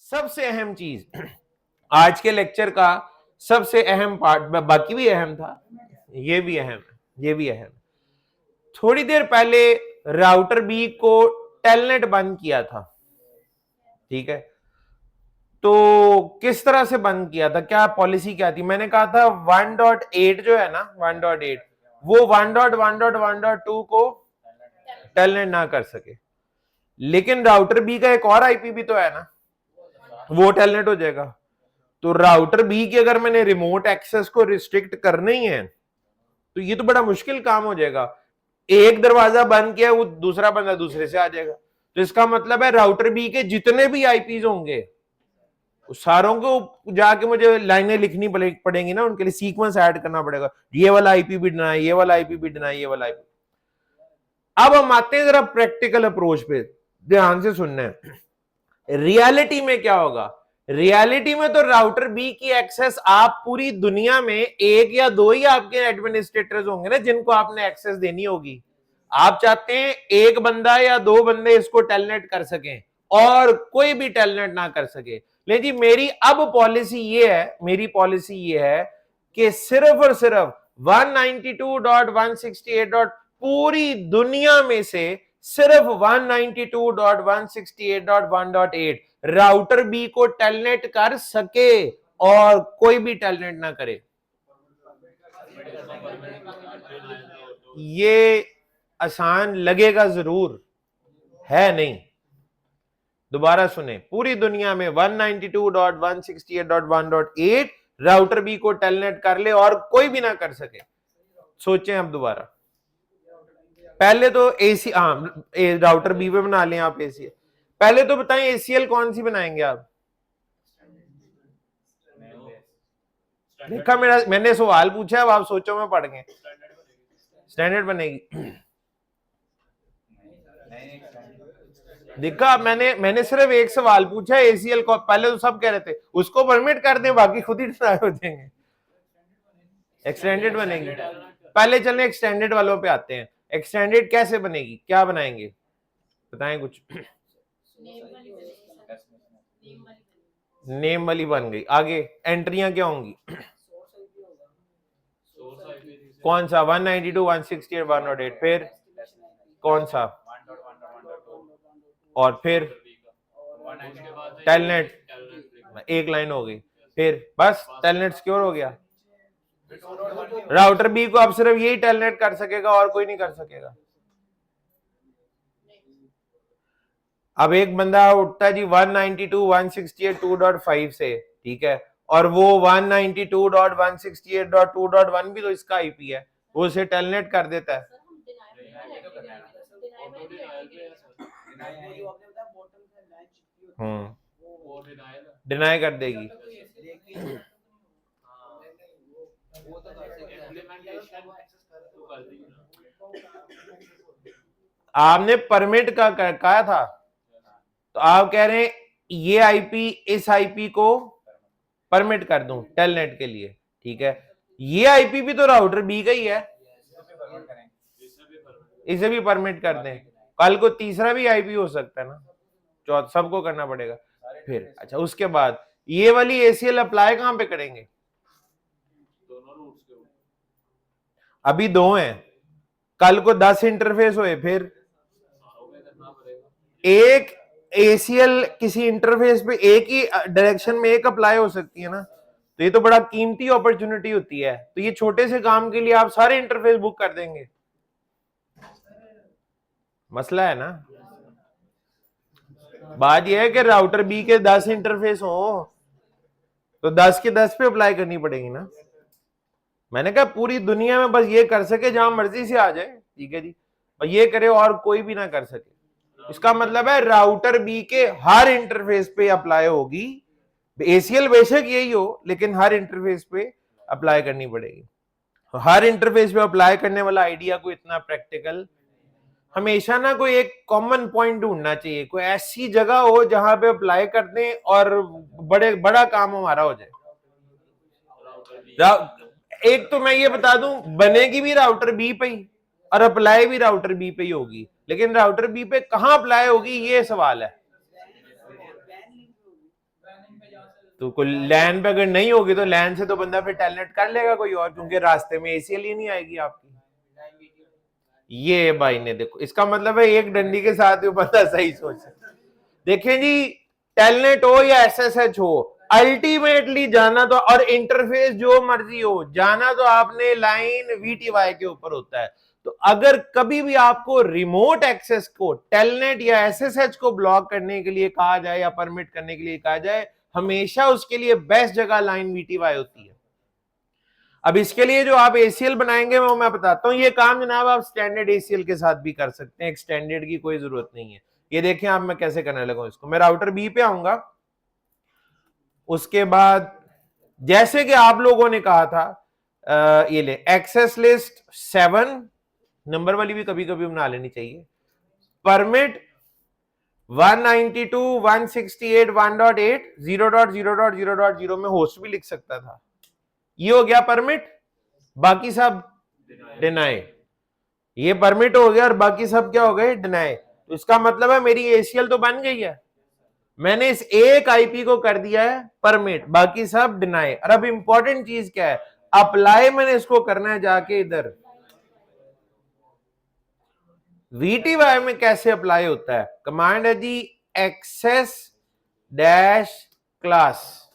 सबसे अहम चीज आज के लेक्चर का सबसे अहम पार्ट, बाकी भी अहम था, ये भी अहम है, ये भी अहम। थोड़ी देर पहले राउटर बी को टेलनेट बंद किया था, ठीक है। तो किस तरह से बंद किया था, क्या पॉलिसी क्या थी? मैंने कहा था 1.8 जो है ना, 1.8 वो 1.1.1.2 को टेलनेट ना कर सके, लेकिन राउटर बी का एक और आईपी भी तो है ना, वो टेलनेट हो जाएगा। तो राउटर बी की अगर मैंने रिमोट एक्सेस को रिस्ट्रिक्ट करना ही है तो ये तो बड़ा मुश्किल काम हो जाएगा। एक दरवाजा बंद किया, वो दूसरा बंदा दूसरे से आ जाएगा। तो इसका मतलब है राउटर बी के जितने भी आईपीज होंगे सारों को जाके मुझे लाइनें लिखनी पड़ेंगी ना, उनके लिए सीक्वेंस ऐड करना पड़ेगा। ये वाला आईपी भी डिनाई, ये वाला आईपी भी डिनाई, ये वाला आईपी। अब हम आते हैं जरा प्रैक्टिकल अप्रोच पे, ध्यान से सुनना है। रियलिटी में क्या होगा? रियलिटी में तो राउटर बी की एक्सेस आप पूरी दुनिया में एक या दो ही आपके एडमिनिस्ट्रेटर्स होंगे ना जिनको आपने एक्सेस देनी होगी। आप चाहते हैं एक बंदा या दो बंदे इसको टेलनेट कर सकें और कोई भी टेलनेट ना कर सके। लेकिन जी मेरी अब पॉलिसी ये है, मेरी पॉलिसी ये है कि सिर्फ और सिर्फ 192.168. पूरी दुनिया में से सिर्फ 192.168.1.8 राउटर बी को टेलनेट कर सके और कोई भी टेलनेट ना करे। ये आसान लगेगा जरूर, है नहीं। दोबारा सुने, पूरी दुनिया में 192.168.1.8 राउटर बी को टेलनेट कर ले और कोई भी ना कर सके। सोचें अब दोबारा। पहले तो एसी, राउटर बी पे बना लें आप एसीएल। पहले तो बताएं एसीएल कौन सी बनाएंगे आप? देखा मेरा, मैंने सवाल पूछा, अब आप सोचो में पड़ गए। स्टैंडर्ड बनेगी। देखा, मैंने सिर्फ एक सवाल पूछा एसीएल को। पहले तो सब कह रहे थे उसको परमिट कर दें, बाकी खुद ही ट्राई हो जाएंगे। एक्सटेंडेड बनेगी। पहले चलें एक्सटेंडेड वालों पे आते हैं। एक्सटेंडेड कैसे बनेगी, क्या बनाएंगे, बताएं कुछ। नेम वाली बन गई। आगे एंट्रियां क्या होंगी? कौन सा? 192, 168, 108। फिर कौन सा? और फिर टेलनेट, एक लाइन हो गई। फिर बस टेलनेट सिक्योर हो गया। राउटर बी को अब सिर्फ यही टेलनेट कर सकेगा और कोई नहीं कर सकेगा। अब एक बंदा उठता है जी 192.168.2.5 से, ठीक है, और वो 192.168.2.1 भी तो इसका आईपी है, वो उसे टेलनेट कर देता है। डिनाई कर देगी। आपने परमिट का कहा था, तो आप कह रहे हैं ये आईपी इस आईपी को परमिट कर दूं टेलनेट के लिए, ठीक है। ये आईपी भी तो राउटर बी का ही है, इसे भी परमिट कर दें। कल को तीसरा भी आईपी हो सकता है ना, चौथा सबको करना पड़ेगा। फिर अच्छा, उसके बाद ये वाली एसीएल अप्लाई कहां पे करेंगे? अभी दो हैं, कल को 10 इंटरफेस हुए, फिर एक एसीएल किसी इंटरफेस पे एक ही डायरेक्शन में एक अप्लाई हो सकती है ना, तो ये तो बड़ा कीमती अपॉर्चुनिटी होती है। तो ये छोटे से काम के लिए आप सारे इंटरफेस बुक कर देंगे, मसला है ना। बात यह है कि राउटर बी के 10 इंटरफेस हो तो 10 के 10 पे अप्लाई करनी पड़ेगी ना। मैंने कहा पूरी दुनिया में बस ये कर सके, जहां मर्जी से आ जाए, ठीक है जी, और ये करे और कोई भी ना कर सके। इसका मतलब है राउटर बी के हर इंटरफेस पे अप्लाई होगी। एसीएल बेशक यही हो, लेकिन हर इंटरफेस पे अप्लाई करनी पड़ेगी। तो हर इंटरफेस पे अप्लाई करने वाला आइडिया कोई इतना प्रैक्टिकल, हमेशा ना कोई एक कॉमन पॉइंट ढूंढना चाहिए, कोई ऐसी जगह हो जहां पे अप्लाई कर दें और बड़ा काम हमारा हो जाए। एक तो मैं ये बता दूं, बनेगी भी राउटर बी पे ही और अप्लाई भी राउटर बी पे ही होगी, लेकिन राउटर बी पे कहां अप्लाई होगी ये सवाल है। तो कोई लैन पे अगर नहीं होगी तो लैन से तो बंदा फिर टेलनेट कर लेगा कोई और, क्योंकि रास्ते में एसीएल ही नहीं आएगी आपकी। ये भाई ने देखो, इसका मतलब है एक डंडी के साथ बंदा सही सोच। देखें जी, टेलनेट हो या एसएसएच हो, अल्टीमेटली जाना तो, और इंटरफेस जो मर्जी हो, जाना तो आपने लाइन वीटीवाई के ऊपर होता है। तो अगर कभी भी आपको रिमोट एक्सेस को टेलनेट या एसएसएच को ब्लॉक करने के लिए कहा जाए या परमिट करने के लिए कहा जाए, हमेशा उसके लिए बेस्ट जगह लाइन वीटीवाई होती है। अब इसके लिए जो आप एसीएल बनाएंगे वो मैं बताता हूं। ये काम जनाब आप स्टैंडर्ड एसीएल के साथ भी कर सकते हैं, एक्सटेंडेड की कोई जरूरत नहीं है। ये देखें आप मैं कैसे करने लगा इसको। मैं राउटर बी पे आऊंगा, उसके बाद जैसे कि आप लोगों ने कहा था, ये ले एक्सेस लिस्ट 7 नंबर वाली भी कभी कभी बना लेनी चाहिए। परमिट 192.168.1.8 0.0.0.0 में होस्ट भी लिख सकता था। ये हो गया परमिट, बाकी सब डिनाई। ये परमिट हो गया और बाकी सब क्या हो गए, डिनाई। तो इसका मतलब है मेरी एसीएल तो बन गई है, मैंने इस एक आईपी को कर दिया है परमिट, बाकी सब डिनाई। और अब इंपॉर्टेंट चीज क्या है, अप्लाई मैंने इसको करना है जाके इधर वीटीवाई में। कैसे अप्लाई होता है, कमांड है जी access dash class,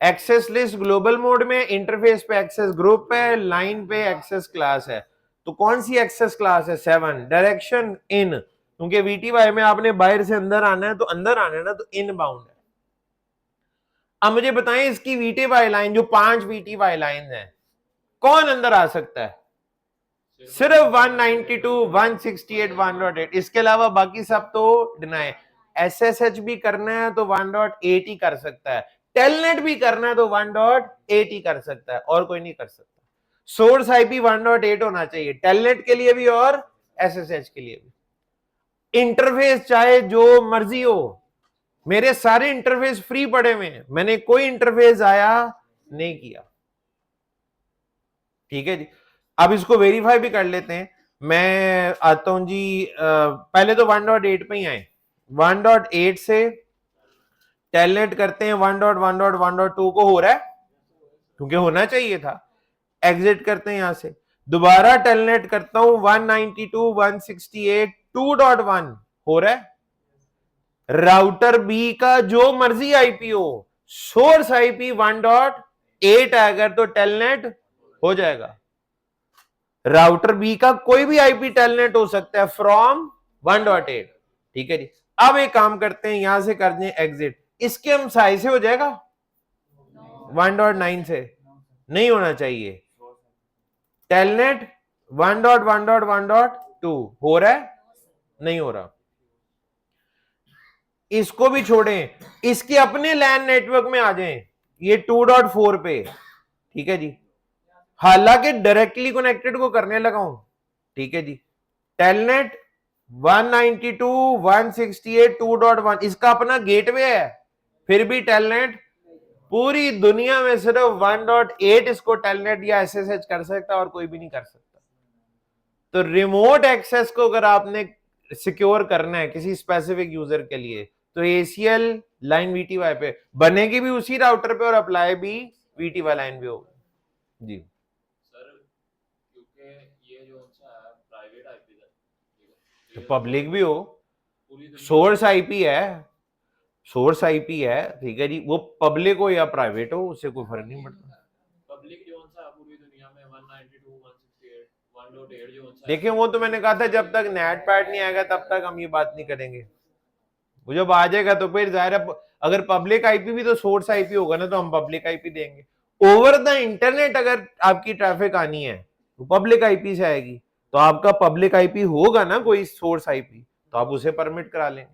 access list global mode में, इंटरफेस पे एक्सेस ग्रुप है, लाइन पे एक्सेस क्लास है। तो कौन सी एक्सेस क्लास है, 7। डायरेक्शन इन, क्योंकि वीटीवाई में आपने बाहर से अंदर आना है, तो अंदर आना है ना, तो इन बाउंड है। अब मुझे बताएं इसकी वीटीवाई लाइन, जो 5 वीटीवाई लाइन है, कौन अंदर आ सकता है, सिर्फ 192, 168, 1.8, इसके अलावा बाकी सब तो डिनाई। एसएसएच भी करना है तो 1.8 ही कर सकता है, टेलनेट भी करना है तो 1.8 ही कर सकता है, और कोई नहीं कर सकता। सोर्स आईपी 1.8 होना चाहिए, टेलनेट के लिए भी और एसएसएच के लिए भी। इंटरफेस चाहे जो मर्जी हो, मेरे सारे इंटरफेस फ्री पड़े हुए हैं, मैंने कोई इंटरफेस आया नहीं किया। ठीक है जी, अब इसको वेरीफाई भी कर लेते हैं। मैं आता हूं जी, पहले तो 1.8 पे ही आए, 1.8 से टेलनेट करते हैं 1.1.1.2 को, हो रहा है क्योंकि होना चाहिए था। एग्जिट करते हैं यहां से, दोबारा टेलनेट करता हूं 192.168.2.1, हो रहा है। राउटर बी का जो मर्जी आईपी हो, सोर्स आईपी 1.8 अगर तो टेलनेट हो जाएगा। राउटर बी का कोई भी आईपी टेलनेट हो सकता है फ्रॉम 1.8। ठीक है जी, अब एक काम करते हैं, यहां से कर दें एग्जिट। इसके हम साइज से हो जाएगा 1.9 से, नहीं होना चाहिए। टेलनेट 1.1.1.2 हो रहा है, नहीं हो रहा। इसको भी छोड़ें, इसके अपने लैन नेटवर्क में आ जाएं, ये 2.4 पे। ठीक है जी, हालांकि डायरेक्टली कनेक्टेड को करने लगा हूं। ठीक है जी, टेलनेट 192.168.2.1 इसका अपना गेटवे है, फिर भी टेलनेट पूरी दुनिया में सिर्फ 1.8 इसको टेलनेट या एसएसएच कर सकता, और कोई भी नहीं कर सकता। तो रिमोट एक्सेस को अगर आपने सिक्योर करना है किसी स्पेसिफिक यूजर के लिए, तो एसीएल लाइन वीटीवाई पे बनेगी, भी उसी राउटर पे, और अप्लाई भी वीटीवाई लाइन पे होगी जी। सर क्योंकि ये जो प्राइवेट आईपी है, तो पब्लिक भी हो, सोर्स आईपी है, सोर्स आईपी है। ठीक है जी, वो पब्लिक हो या प्राइवेट हो, उससे कोई फर्क नहीं पड़ता। पब्लिक जो पूरी दुनिया में 192, 168, 1.8 जो देखिए, वो तो मैंने कहा था जब तक नेट पैड नहीं आएगा तब तक हम ये बात नहीं करेंगे। वो जब आ जाएगा तो फिर जाहिर है, अगर पब्लिक आईपी भी तो सोर्स आईपी होगा ना, तो हम पब्लिक आईपी देंगे। ओवर द इंटरनेट अगर आपकी ट्रैफिक आनी है तो पब्लिक आईपी से आएगी, तो आपका पब्लिक आईपी होगा ना कोई सोर्स आईपी, तो आप उसे परमिट करा लेंगे।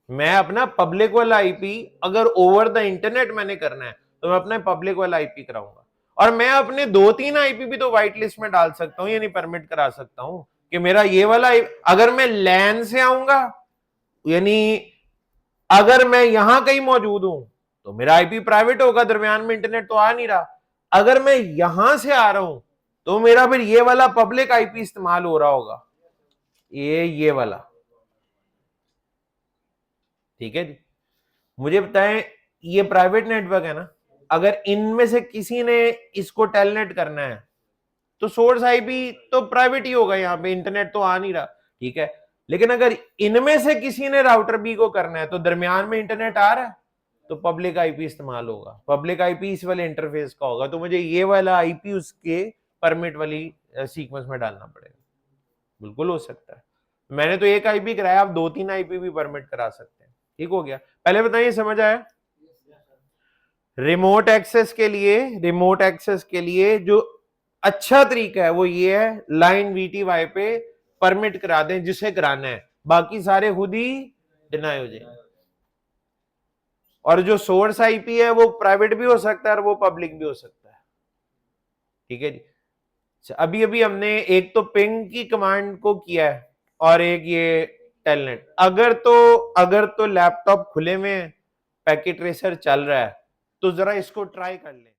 मैं अपना पब्लिक वाला आईपी अगर ओवर द इंटरनेट मैंने करना है तो मैं अपना पब्लिक वाला आईपी कराऊंगा, और मैं अपने 2-3 आईपी भी तो व्हाइट लिस्ट में डाल सकता हूं, यानी परमिट करा सकता हूं कि मेरा ये वाला, अगर मैं लैन से आऊंगा, यानी अगर मैं यहां कहीं मौजूद हूं तो मेरा आईपी प्राइवेट होगा, दरमियान में इंटरनेट तो आ नहीं रहा। अगर मैं यहां से आ रहा हूं तो मेरा फिर ये वाला पब्लिक आईपी इस्तेमाल हो रहा होगा, ये वाला। ठीक है जी, मुझे बताएं, ये प्राइवेट नेटवर्क है ना, अगर इनमें से किसी ने इसको टेलनेट करना है तो सोर्स आईपी तो प्राइवेट ही होगा, यहाँ पे इंटरनेट तो आ नहीं रहा, ठीक है। लेकिन अगर इनमें से किसी ने राउटर बी को करना है तो दरमियान में इंटरनेट आ रहा है तो पब्लिक आईपी इस्तेमाल होगा, पब्लिक आईपी इस वाले इंटरफेस का होगा, तो मुझे ये वाला आईपी उसके परमिट वाली सीक्वेंस में डालना पड़ेगा। बिल्कुल हो सकता है, मैंने तो एक आईपी कराया, आप 2-3 आईपी भी परमिट करा सकते हैं। ठीक हो गया, पहले बताइए समझ आया। रिमोट एक्सेस के लिए, रिमोट एक्सेस के लिए जो अच्छा तरीका है वो ये है, लाइन वीटीवाई पे परमिट करा दें जिसे कराना है, बाकी सारे खुद ही डिनाई हो जाएंगे। और जो सोर्स आईपी है वो प्राइवेट भी हो सकता है और वो पब्लिक भी हो सकता है। ठीक है जी, अभी अभी हमने एक तो पिंग की कमांड को किया है और एक ये टेलनेट। अगर तो लैपटॉप खुले में पैकेट ट्रेसर चल रहा है तो जरा इसको ट्राई कर लें।